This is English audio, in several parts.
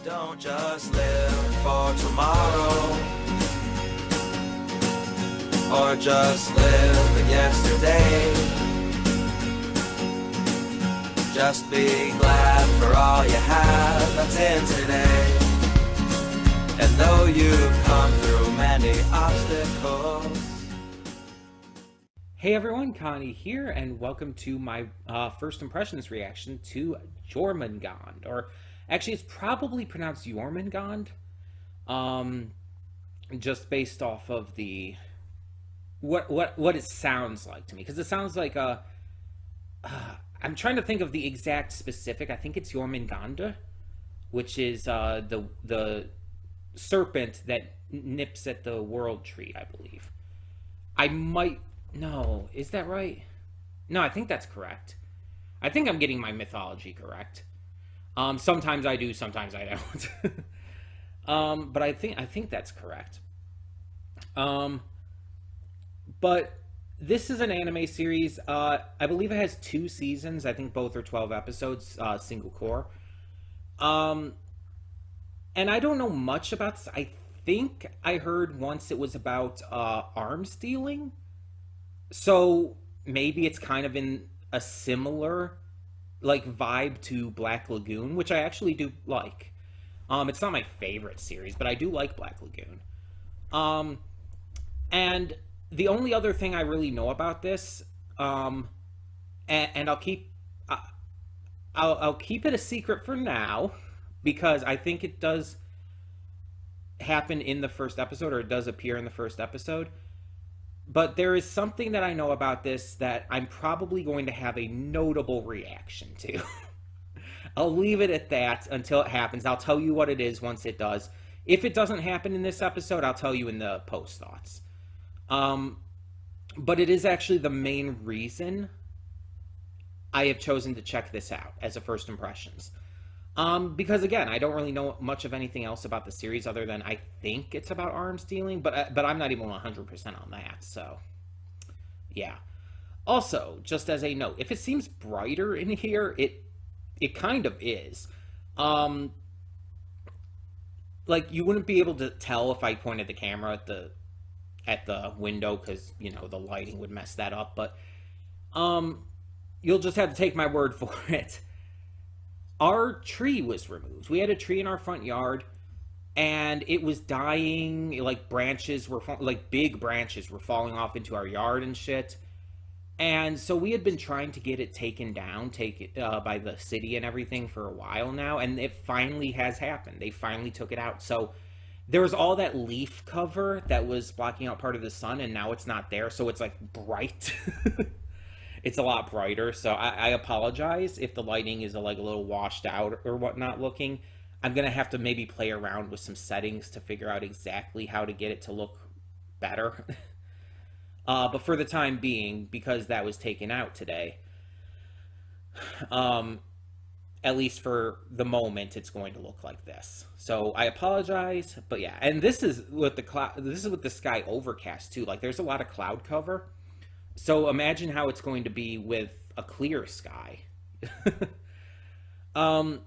Don't just live for tomorrow, or just live in yesterday. Just be glad for all you have that's in today. And though you've come through many obstacles. Hey everyone, Connie here, and welcome to my first impressions reaction to Jormungand, or actually it's probably pronounced Jormungand, just based off of the what it sounds like to me, because it sounds like I'm trying to think of the exact specific. I think it's Jormungand, which is the serpent that nips at the world tree, I believe. No, is that right? No, I think that's correct. I think I'm getting my mythology correct. Sometimes I do, sometimes I don't. But I think that's correct. But this is an anime series. I believe it has 2 seasons. I think both are 12 episodes, single core. And I don't know much about this. I think I heard once it was about arms stealing. So maybe it's kind of in a similar vibe to Black Lagoon, which I actually do like. It's not my favorite series, but I do like Black Lagoon. And the only other thing I really know about this, and I'll keep it a secret for now, because I think it does happen in the first episode, or it does appear in the first episode. But there is something that I know about this that I'm probably going to have a notable reaction to. I'll leave it at that until it happens. I'll tell you what it is once it does. If it doesn't happen in this episode, I'll tell you in the post thoughts. But it is actually the main reason I have chosen to check this out as a first impressions. Because again, I don't really know much of anything else about the series other than I think it's about arms dealing, but I'm not even 100% on that, so yeah. Also, just as a note, if it seems brighter in here, it kind of is. You wouldn't be able to tell if I pointed the camera at the window, because the lighting would mess that up, but you'll just have to take my word for it. Our tree was removed. We had a tree in our front yard, and it was dying. Big branches were falling off into our yard and shit. And so we had been trying to get it taken down, by the city and everything for a while now, and it finally has happened. They finally took it out. So there was all that leaf cover that was blocking out part of the sun, and now it's not there, so it's bright. It's a lot brighter, so I apologize if the lighting is a little washed out or whatnot looking. I'm going to have to maybe play around with some settings to figure out exactly how to get it to look better. But for the time being, because that was taken out today, at least for the moment, it's going to look like this. So I apologize, but yeah. And this is with the sky overcast too. There's a lot of cloud cover. So imagine how it's going to be with a clear sky. But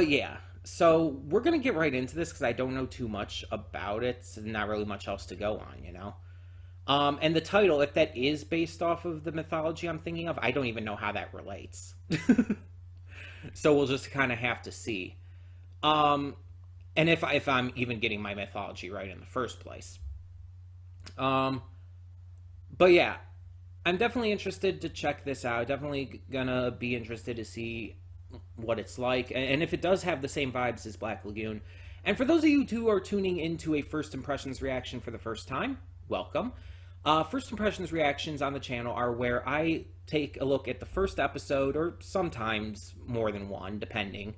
yeah, so we're going to get right into this because I don't know too much about it. So not really much else to go on, And the title, if that is based off of the mythology I'm thinking of, I don't even know how that relates. So we'll just kind of have to see. And if I'm even getting my mythology right in the first place. But yeah, I'm definitely interested to check this out. Definitely gonna be interested to see what it's like. And if it does have the same vibes as Black Lagoon. And for those of you who are tuning into a first impressions reaction for the first time, welcome. First impressions reactions on the channel are where I take a look at the first episode, or sometimes more than one, depending,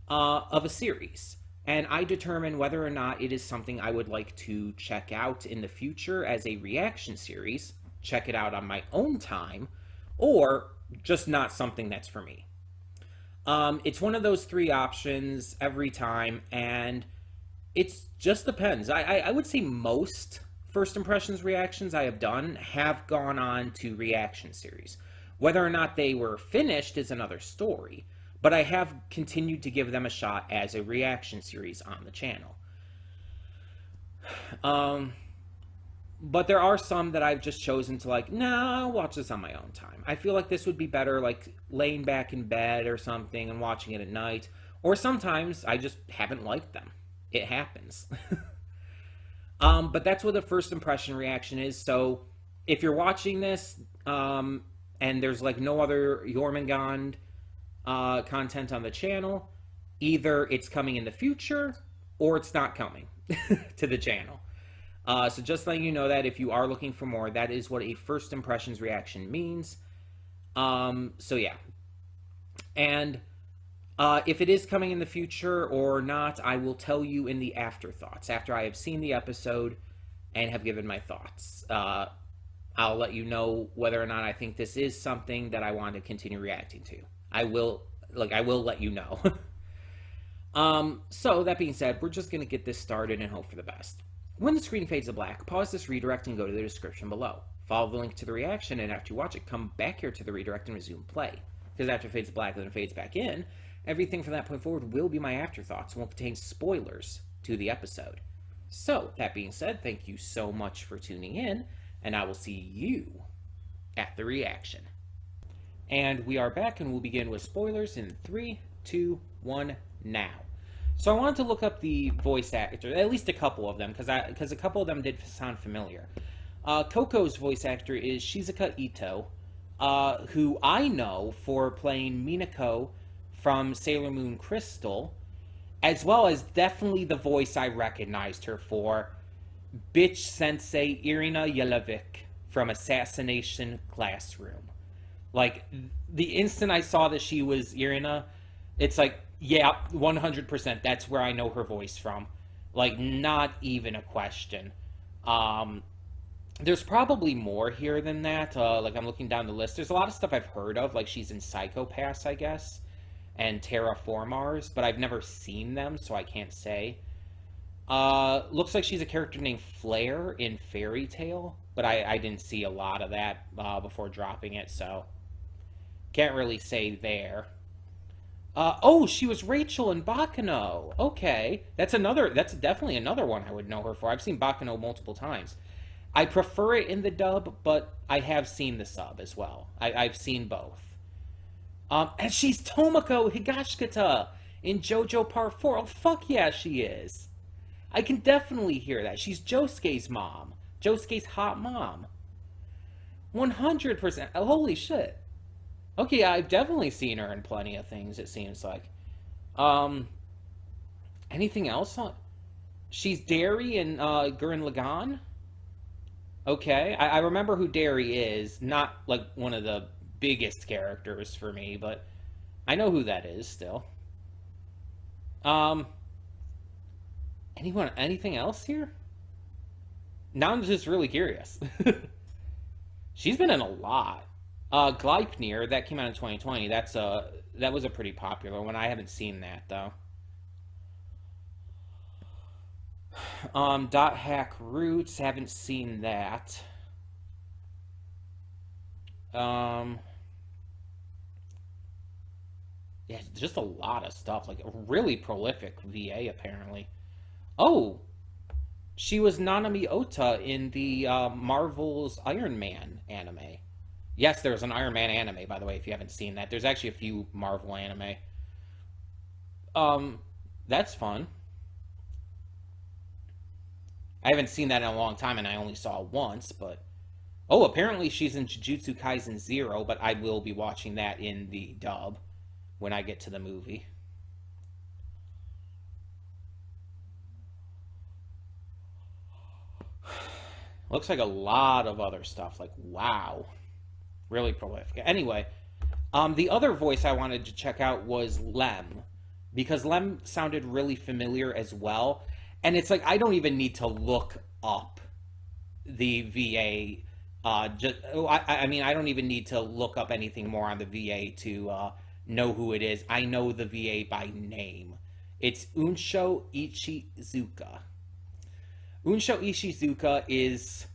of a series. And I determine whether or not it is something I would like to check out in the future as a reaction series, check it out on my own time, or just not something that's for me. It's one of those 3 options every time, and it just depends. I would say most first impressions reactions I have done have gone on to reaction series. Whether or not they were finished is another story. but I have continued to give them a shot as a reaction series on the channel. But there are some that I've just chosen to like, nah, I'll watch this on my own time. I feel like this would be better like laying back in bed or something and watching it at night. Or sometimes I just haven't liked them. It happens. But that's what the first impression reaction is. So if you're watching this and there's like no other Jormungand content on the channel, either it's coming in the future or it's not coming to the channel. So just letting you know that if you are looking for more, that is what a first impressions reaction means. So yeah. And if it is coming in the future or not, I will tell you in the afterthoughts. After I have seen the episode and have given my thoughts. I'll let you know whether or not I think this is something that I want to continue reacting to. I will let you know. So that being said, we're just going to get this started and hope for the best. When the screen fades to black, pause this redirect and go to the description below. Follow the link to the reaction, and after you watch it, come back here to the redirect and resume play. Because after it fades to black and then it fades back in, everything from that point forward will be my afterthoughts and will contain spoilers to the episode. So, that being said, thank you so much for tuning in, and I will see you at the reaction. And we are back, and we'll begin with spoilers in 3, 2, 1, now. So I wanted to look up the voice actor, at least a couple of them, because a couple of them did sound familiar. Coco's voice actor is Shizuka Ito, who I know for playing Minako from Sailor Moon Crystal, as well as definitely the voice I recognized her for, Bitch Sensei Irina Yelovich from Assassination Classroom. Like, the instant I saw that she was Irina, it's like, yeah, 100%, that's where I know her voice from. Like, not even a question. There's probably more here than that. Like, I'm looking down the list. There's a lot of stuff I've heard of, like she's in Psycho-Pass, I guess, and Terraformars, but I've never seen them, so I can't say. Looks like she's a character named Flare in Fairy Tail, but I didn't see a lot of that before dropping it, so can't really say there. Oh, she was Rachel in Bakano. Okay, that's definitely another one I would know her for. I've seen Bakano multiple times. I prefer it in the dub, but I have seen the sub as well. I've seen both. And she's Tomoko Higashikata in JoJo Part 4. Oh, fuck yeah, she is. I can definitely hear that. She's Josuke's mom. Josuke's hot mom. 100%. Holy shit. Okay, I've definitely seen her in plenty of things, it seems like. Anything else? She's Derry in Gurren Lagann? Okay, I remember who Derry is. Not, like, one of the biggest characters for me, but I know who that is still. Anything else here? Now I'm just really curious. She's been in a lot. Gleipnir, that came out in 2020. That was a pretty popular one. I haven't seen that though. Dot Hack Roots, haven't seen that. Yeah, just a lot of stuff. Like a really prolific VA apparently. Oh, she was Nanami Ota in the Marvel's Iron Man anime. Yes, there's an Iron Man anime, by the way, if you haven't seen that. There's actually a few Marvel anime. That's fun. I haven't seen that in a long time, and I only saw it once, but... Oh, apparently she's in Jujutsu Kaisen 0, but I will be watching that in the dub when I get to the movie. Looks like a lot of other stuff. Like, wow. Really prolific. Anyway, the other voice I wanted to check out was Lem, because Lem sounded really familiar as well. And it's like, I don't even need to look up the VA. I mean, I don't even need to look up anything more on the VA to know who it is. I know the VA by name. It's Unsho Ichizuka. Unsho Ishizuka is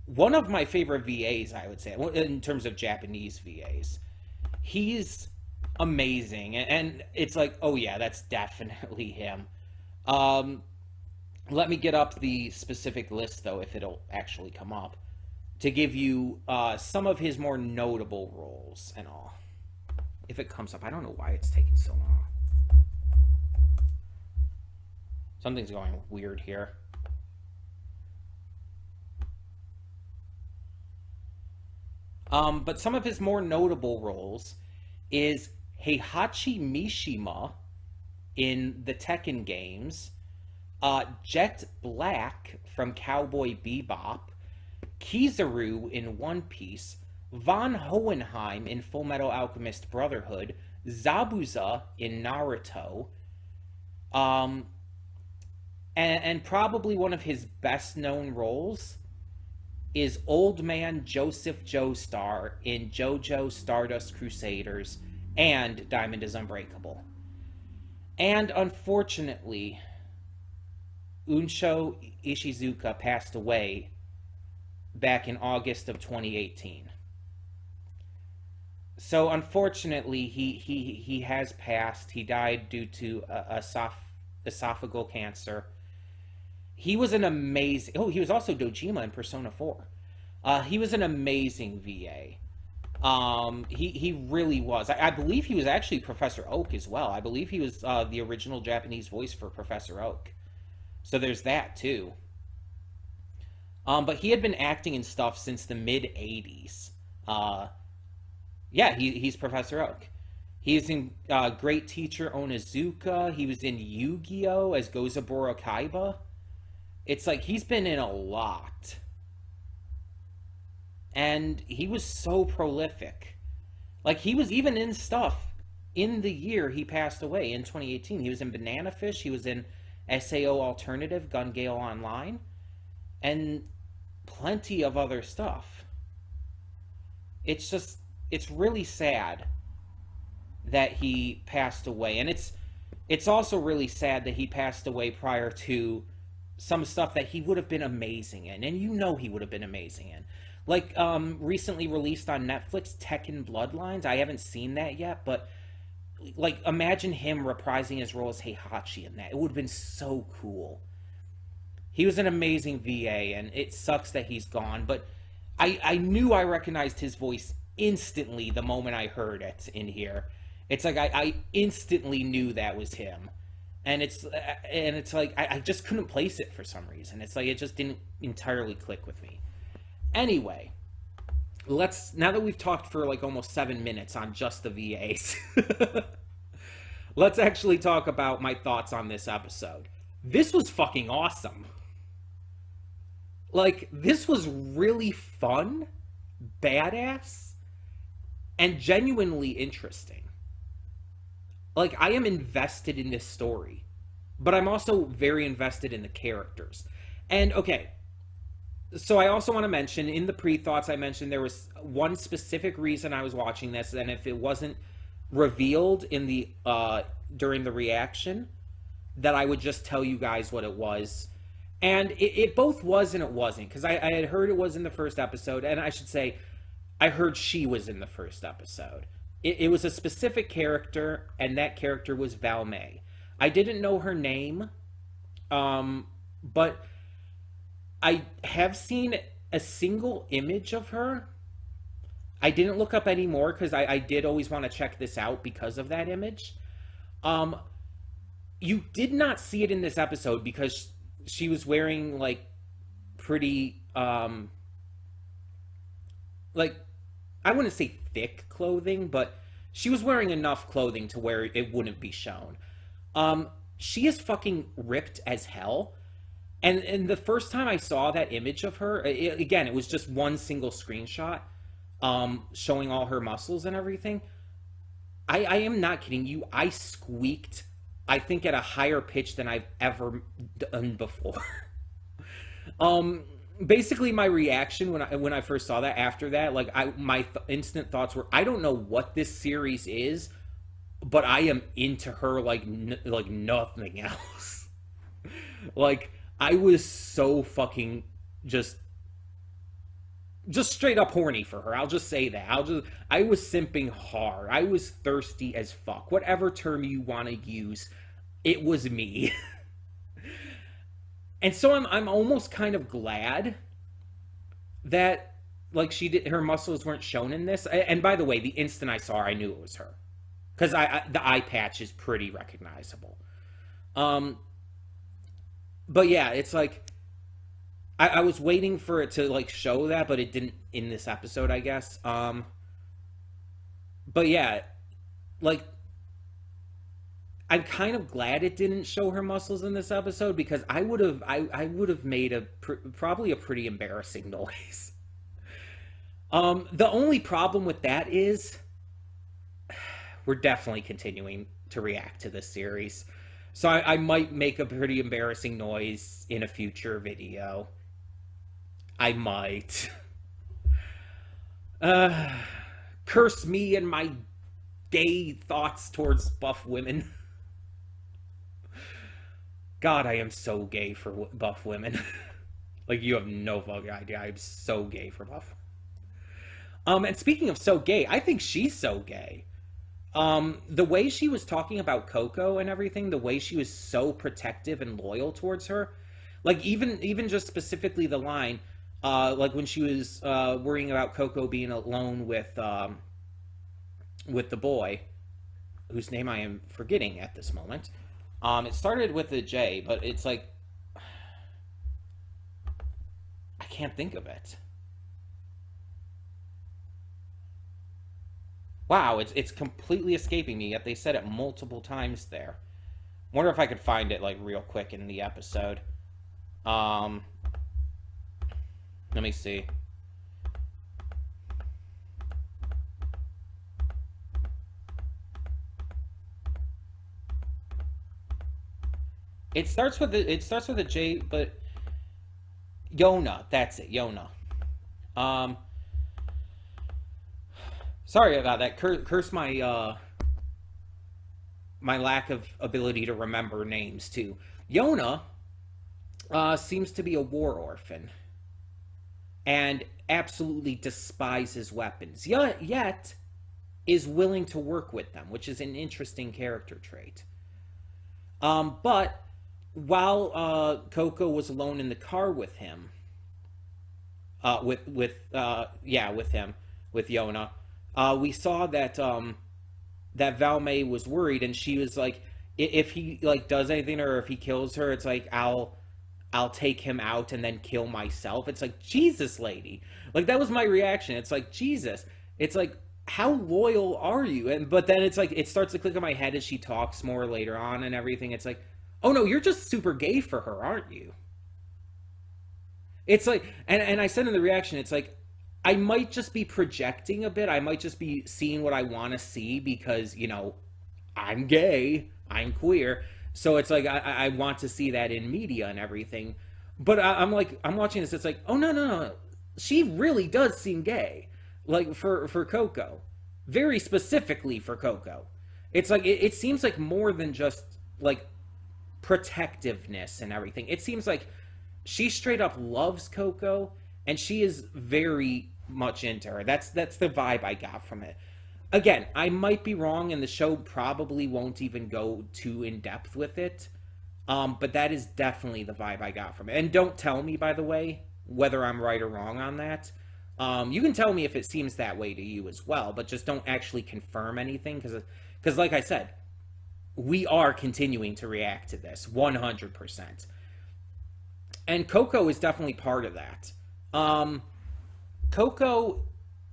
one of my favorite VAs, I would say, in terms of Japanese VAs. He's amazing. And it's like, oh yeah, that's definitely him. Um, Let me get up the specific list, though, if it'll actually come up, to give you some of his more notable roles and all. If it comes up, I don't know why it's taking so long. Something's going weird here. But some of his more notable roles is Heihachi Mishima in the Tekken games, Jet Black from Cowboy Bebop, Kizaru in One Piece, Von Hohenheim in Full Metal Alchemist Brotherhood, Zabuza in Naruto, and probably one of his best known roles is Old Man Joseph Joestar in JoJo Stardust Crusaders and Diamond is Unbreakable. And unfortunately, Unsho Ishizuka passed away back in August of 2018. So unfortunately, he has passed. He died due to esophageal cancer. He was an amazing... Oh, he was also Dojima in Persona 4. He was an amazing VA. He really was. I believe he was actually Professor Oak as well. I believe he was the original Japanese voice for Professor Oak. So there's that too. But he had been acting in stuff since the mid-'80s. Yeah, he's Professor Oak. He's in Great Teacher Onizuka. He was in Yu-Gi-Oh! As Gozaburo Kaiba. It's like he's been in a lot. And he was so prolific. Like, he was even in stuff in the year he passed away in 2018. He was in Banana Fish. He was in SAO Alternative, Gun Gale Online. And plenty of other stuff. It's just, it's really sad that he passed away. And it's also really sad that he passed away prior to some stuff that he would have been amazing in. And you know he would have been amazing in. Like, recently released on Netflix, Tekken Bloodlines. I haven't seen that yet, but, like, imagine him reprising his role as Heihachi in that. It would have been so cool. He was an amazing VA, and it sucks that he's gone, but I knew I recognized his voice instantly the moment I heard it in here. It's like I instantly knew that was him. And it's like I just couldn't place it for some reason. It's like it just didn't entirely click with me. Anyway, now that we've talked for like almost 7 minutes on just the VAs, let's actually talk about my thoughts on this episode. This was fucking awesome. Like, this was really fun, badass, and genuinely interesting. Like, I am invested in this story, but I'm also very invested in the characters. And, okay, so I also want to mention, in the pre-thoughts I mentioned there was one specific reason I was watching this, and if it wasn't revealed in the during the reaction, that I would just tell you guys what it was. And it both was and it wasn't, because I had heard it was in the first episode, and I should say, I heard she was in the first episode. It was a specific character, and that character was Valmei. I didn't know her name, but I have seen a single image of her. I didn't look up any more, because I did always want to check this out because of that image. You did not see it in this episode, because she was wearing, like, pretty, like, I wouldn't say thick clothing, but she was wearing enough clothing to where it wouldn't be shown. She is fucking ripped as hell. And the first time I saw that image of her, again, it was just one single screenshot, showing all her muscles and everything. I am not kidding you. I squeaked, I think, at a higher pitch than I've ever done before. Basically, my reaction when I first saw that, after that, like, my instant thoughts were, I don't know what this series is, but I am into her like nothing else. Like, I was so fucking just just straight up horny for her. I'll just say that. I was simping hard. I was thirsty as fuck. Whatever term you want to use, it was me. And so I'm almost kind of glad that like her muscles weren't shown in this. And by the way, the instant I saw her, I knew it was her, because the eye patch is pretty recognizable. But yeah, it's like I was waiting for it to like show that, but it didn't in this episode, I guess. But yeah, like I'm kind of glad it didn't show her muscles in this episode, because I would have made probably a pretty embarrassing noise. The only problem with that is we're definitely continuing to react to this series. So I might make a pretty embarrassing noise in a future video. I might. Curse me and my gay thoughts towards buff women. God, I am so gay for buff women. Like, you have no fucking idea. I'm so gay for buff. And speaking of so gay, I think she's so gay. The way she was talking about Coco and everything, the way she was so protective and loyal towards her, like even just specifically the line, like when she was worrying about Coco being alone with the boy, whose name I am forgetting at this moment. It started with a J, but it's like I can't think of it. Wow, it's completely escaping me, yet they said it multiple times there. Wonder if I could find it, like, real quick in the episode. Let me see. It starts with a J, but Yona, that's it, Yona. Sorry about that. Curse my my lack of ability to remember names too. Yona seems to be a war orphan and absolutely despises weapons. Yet is willing to work with them, which is an interesting character trait. But while Coco was alone in the car with him, with Yona. We saw that that Valmay was worried, and she was like, if he like does anything or if he kills her, it's like I'll take him out and then kill myself. It's like, Jesus, lady. Like, that was my reaction. It's like, Jesus. It's like, how loyal are you? But then it's like, it starts to click in my head as she talks more later on and everything. It's like, oh no, you're just super gay for her, aren't you? It's like, and I said in the reaction, it's like, I might just be projecting a bit. I might just be seeing what I want to see because, you know, I'm gay, I'm queer. So it's like, I want to see that in media and everything. But I'm like, I'm watching this, it's like, oh, no. She really does seem gay. Like, for Coco. Very specifically for Coco. It's like, it seems like more than just, like, protectiveness and everything. It seems like she straight up loves Coco, and she is very much into her. That's the vibe I got from it. Again, I might be wrong, and the show probably won't even go too in depth with it. But that is definitely the vibe I got from it. And don't tell me, by the way, whether I'm right or wrong on that. You can tell me if it seems that way to you as well, but just don't actually confirm anything, because like I said, we are continuing to react to this 100%. And Coco is definitely part of that. Coco,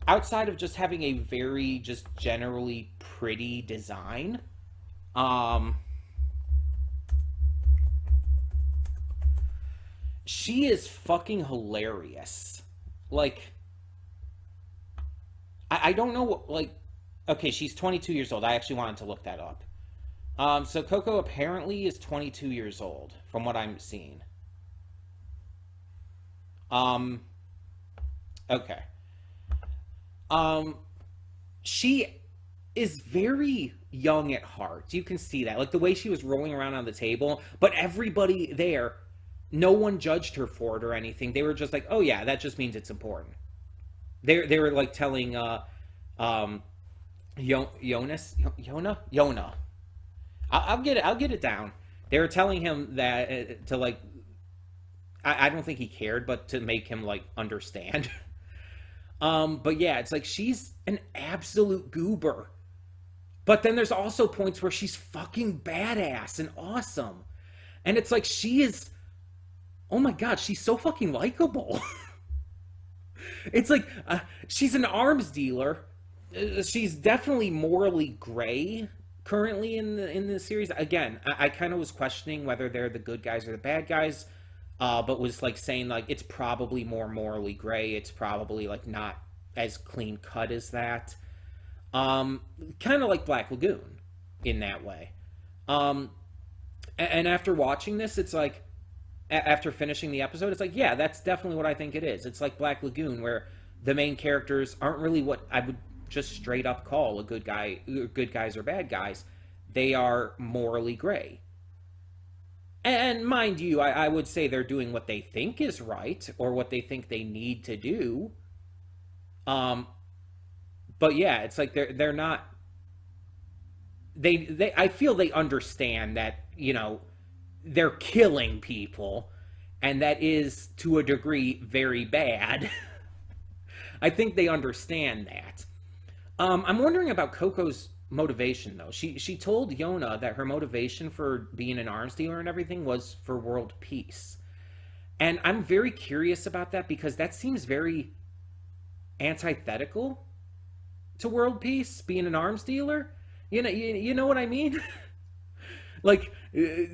outside of just having a very just generally pretty design, she is fucking hilarious. Like, I don't know what, like, okay, she's 22 years old. I actually wanted to look that up. So Coco apparently is 22 years old, from what I'm seeing. Okay. She is very young at heart. You can see that. Like, the way she was rolling around on the table, but everybody there, no one judged her for it or anything. They were just like, oh yeah, that just means it's important. They were like telling Jonas Yona. I'll get it down. They were telling him that to like I don't think he cared, but to make him like understand. But yeah, it's like she's an absolute goober. But then there's also points where she's fucking badass and awesome. And it's like she is, oh my god, she's so fucking likable. It's like she's an arms dealer. She's definitely morally gray currently in the series. Again, I kind of was questioning whether they're the good guys or the bad guys, but was like saying like it's probably more morally gray. It's probably like not as clean cut as that. Kind of like Black Lagoon in that way. And after watching this, it's like after finishing the episode, it's like, yeah, that's definitely what I think it is. It's like Black Lagoon, where the main characters aren't really what I would just straight up call a good guy, good guys or bad guys. They are morally gray. And mind you, I would say they're doing what they think is right or what they think they need to do. But yeah, it's like they're not. They I feel they understand that, you know, they're killing people, and that is to a degree very bad. I think they understand that. I'm wondering about Coco's motivation though. She told Yona that her motivation for being an arms dealer and everything was for world peace. And I'm very curious about that because that seems very antithetical to world peace, being an arms dealer. You know what I mean? Like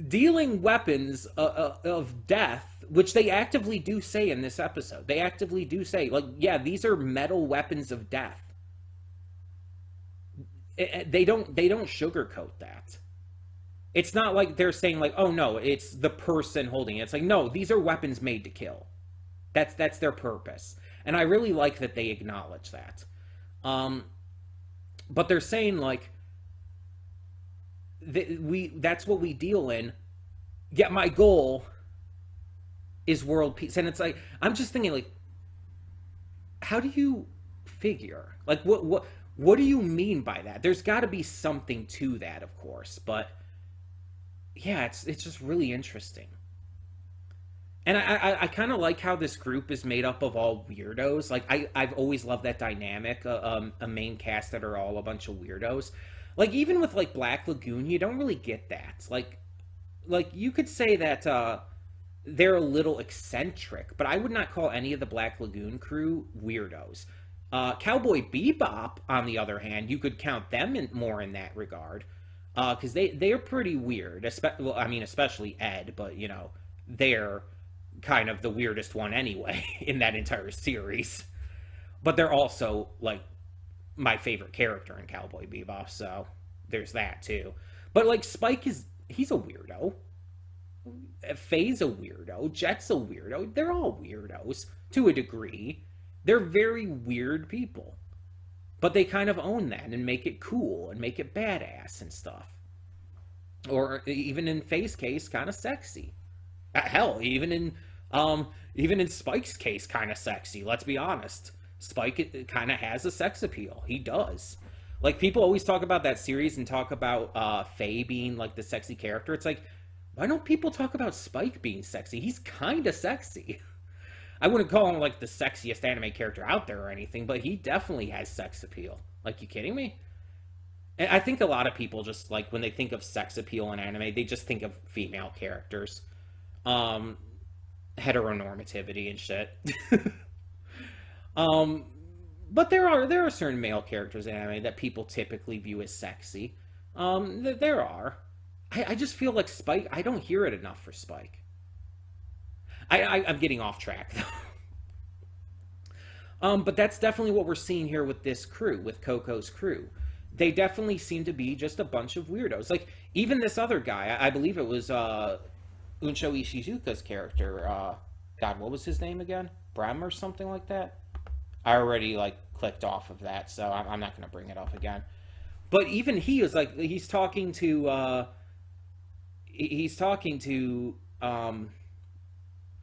dealing weapons of death, which they actively do say in this episode. They actively do say, like, yeah, these are metal weapons of death. They don't sugarcoat that. It's not like they're saying like, oh no, it's the person holding it. It's like, no, these are weapons made to kill. That's their purpose, and I really like that they acknowledge that. But they're saying like, that's what we deal in. Yet my goal is world peace, and it's like I'm just thinking like, how do you figure like what do you mean by that? There's got to be something to that, of course, but yeah, it's just really interesting. And I kind of like how this group is made up of all weirdos. Like I've always loved that dynamic, a main cast that are all a bunch of weirdos. Like even with like Black Lagoon, you don't really get that. Like you could say that they're a little eccentric, but I would not call any of the Black Lagoon crew weirdos. Cowboy Bebop, on the other hand, you could count them more in that regard, because they're pretty weird. Especially Ed, but you know they're kind of the weirdest one anyway in that entire series. But they're also like my favorite character in Cowboy Bebop, so there's that too. But like Spike he's a weirdo. Faye's a weirdo. Jet's a weirdo. They're all weirdos to a degree. They're very weird people. But they kind of own that and make it cool and make it badass and stuff. Or even in Faye's case, kind of sexy. Hell, even in Spike's case, kind of sexy. Let's be honest. Spike kind of has a sex appeal. He does. Like people always talk about that series and talk about Faye being like the sexy character. It's like, why don't people talk about Spike being sexy? He's kind of sexy. I wouldn't call him like the sexiest anime character out there or anything, but he definitely has sex appeal. Like, you kidding me? And I think a lot of people just like when they think of sex appeal in anime, they just think of female characters, heteronormativity and shit. But there are certain male characters in anime that people typically view as sexy. There are. I just feel like Spike, I don't hear it enough for Spike. I'm getting off track though. But that's definitely what we're seeing here with this crew, with Coco's crew. They definitely seem to be just a bunch of weirdos. Like, even this other guy, I believe it was Unsho Ishizuka's character. God, what was his name again? Brem or something like that? I already, like, clicked off of that, so I'm not going to bring it up again. But even he was, like, he's talking to,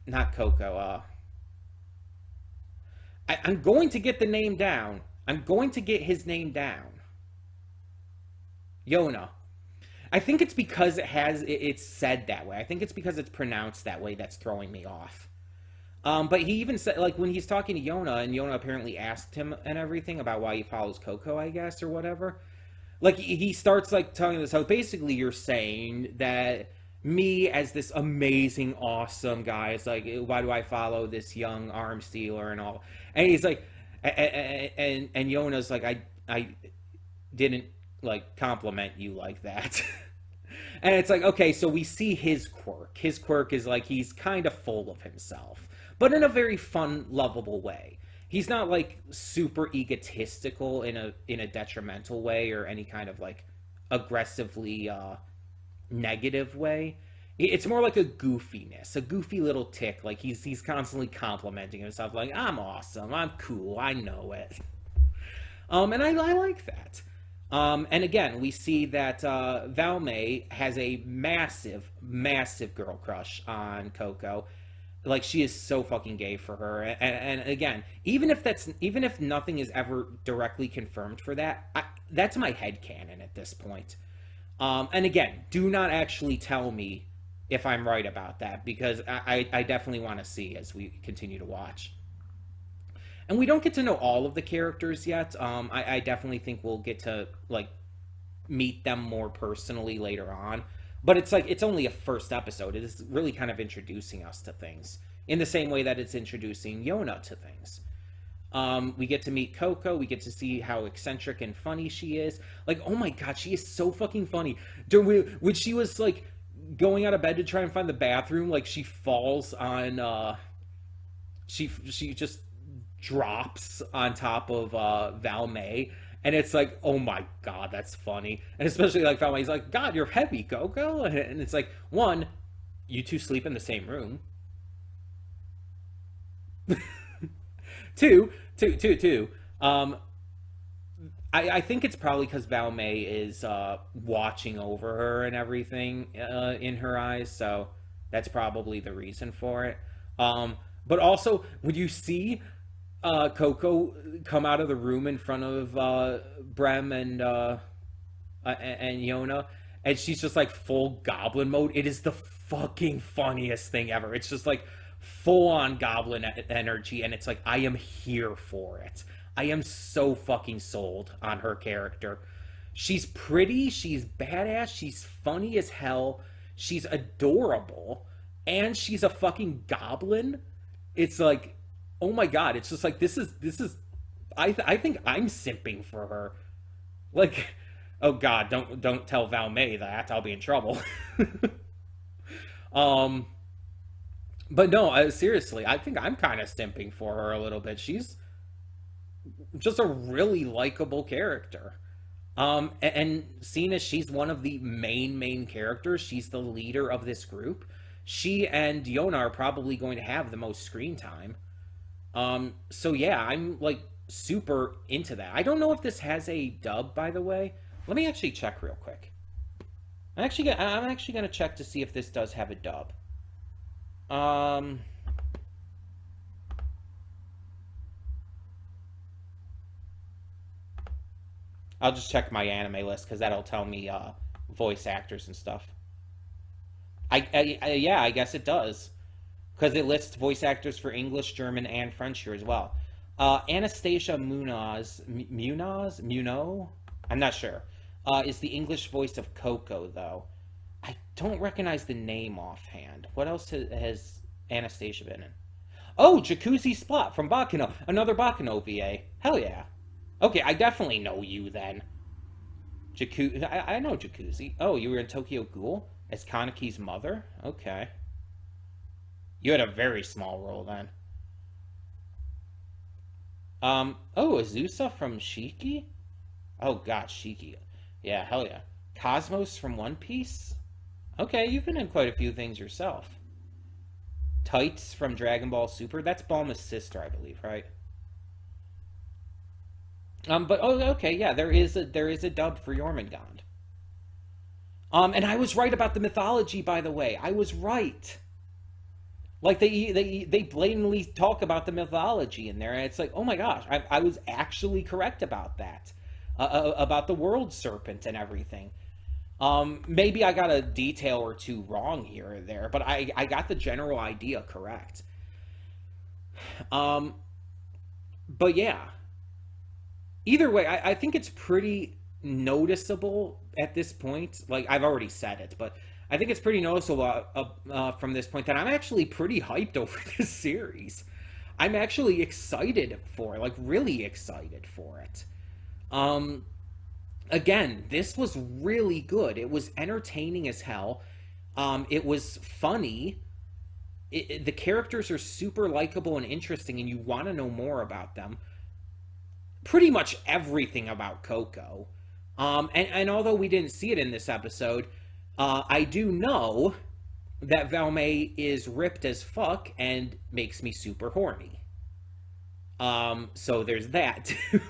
not Coco, I'm going to get the name down. I'm going to get his name down. Yona. I think it's because it's said that way. I think it's because it's pronounced that way that's throwing me off. But he even said, like, when he's talking to Yona, and Yona apparently asked him and everything about why he follows Coco, I guess, or whatever. Like, he starts, like, telling this, how basically you're saying that me as this amazing, awesome guy is like, why do I follow this young arms dealer and all? And he's like, and Yona's like, I didn't, like, compliment you like that. And it's like, okay, so we see his quirk. His quirk is like, he's kind of full of himself, but in a very fun, lovable way. He's not like super egotistical in a detrimental way or any kind of like aggressively negative way. It's more like a goofiness, a goofy little tick. Like he's constantly complimenting himself, like, I'm awesome, I'm cool, I know it. And I like that. And again, we see that Valmay has a massive, massive girl crush on Coco. Like, she is so fucking gay for her. And again, even if nothing is ever directly confirmed for that, that's my headcanon at this point. And again, do not actually tell me if I'm right about that, because I definitely want to see as we continue to watch. And we don't get to know all of the characters yet. I definitely think we'll get to, like, meet them more personally later on. But it's like, it's only a first episode. It is really kind of introducing us to things in the same way that it's introducing Yona to things. We get to meet Coco. We get to see how eccentric and funny she is. Like, oh my god, she is so fucking funny. When she was, like, going out of bed to try and find the bathroom, like, she falls on, she just drops on top of Valmay, and it's like, oh my god, that's funny. And especially like Valmay's like, God, you're heavy, Coco. And it's like, one, you two sleep in the same room. two. I think it's probably because Valmay is watching over her and everything in her eyes, so that's probably the reason for it. But also, would you see Coco come out of the room in front of Brem and Yona, and she's just like full goblin mode? It is the fucking funniest thing ever. It's just like full on goblin energy, and it's like, I am here for it. I am so fucking sold on her character. She's pretty, she's badass, she's funny as hell, she's adorable, and she's a fucking goblin. It's like, oh my god, it's just like, this is I think I'm simping for her. Like, oh god, don't tell Valmay that, I'll be in trouble. But no, seriously, I think I'm kind of simping for her a little bit. She's just a really likable character. And seeing as she's one of the main characters, she's the leader of this group, she and Yona are probably going to have the most screen time. So yeah, I'm like super into that. I don't know if this has a dub, by the way. Let me actually check real quick. I'm actually gonna check to see if this does have a dub. I'll just check my anime list because that'll tell me voice actors and stuff. Yeah, I guess it does, because it lists voice actors for English, German, and French here as well. Anastasia Munoz, I'm not sure, is the English voice of Coco, though. I don't recognize the name offhand. What else has Anastasia been in? Oh, Jacuzzi Splat from Bakano, another Bakano VA. Hell yeah. Okay, I definitely know you then. I know Jacuzzi. Oh, you were in Tokyo Ghoul as Kaneki's mother? Okay. You had a very small role then. Oh, Azusa from Shiki? Oh god, Shiki. Yeah, hell yeah. Cosmos from One Piece? Okay, you've been in quite a few things yourself. Tights from Dragon Ball Super? That's Bulma's sister, I believe, right? But oh, okay, yeah, there is a dub for Jormungand. And I was right about the mythology, by the way. I was right. Like they blatantly talk about the mythology in there, and it's like, oh my gosh, I was actually correct about that, about the world serpent and everything. Maybe I got a detail or two wrong here or there, but I got the general idea correct. Um, but yeah, either way, I think it's pretty noticeable at this point. Like I've already said it, but I think it's pretty noticeable from this point that I'm actually pretty hyped over this series. I'm actually excited for it, like really excited for it. Um, Again, this was really good. It was entertaining as hell. It was funny. The characters are super likable and interesting, and you want to know more about them. Pretty much everything about Coco. And although we didn't see it in this episode, I do know that Valmay is ripped as fuck and makes me super horny. So there's that too.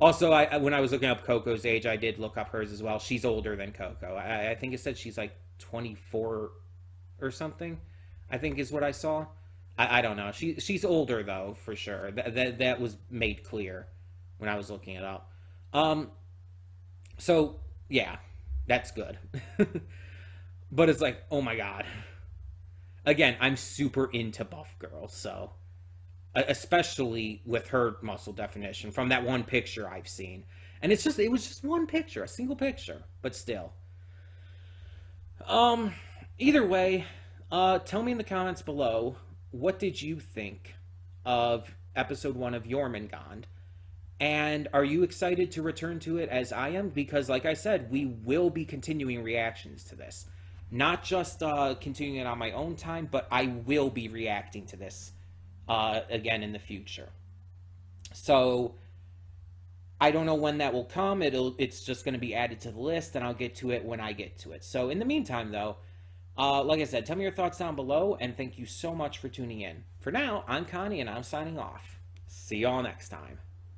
Also, when I was looking up Coco's age, I did look up hers as well. She's older than Coco. I think it said she's like 24 or something. I think is what I saw. I don't know. She's older though for sure. That was made clear when I was looking it up. Um, so yeah, that's good. But it's like, oh my god. Again, I'm super into buff girls, so especially with her muscle definition from that one picture I've seen. And it was just one picture, a single picture, but still. Um Either way, tell me in the comments below, what did you think of episode 1 of Jormungand? And are you excited to return to it as I am? Because like I said, we will be continuing reactions to this. Not just continuing it on my own time, but I will be reacting to this again in the future. So I don't know when that will come. It's just going to be added to the list, and I'll get to it when I get to it. So in the meantime, though, like I said, tell me your thoughts down below, and thank you so much for tuning in. For now, I'm Connie, and I'm signing off. See y'all next time.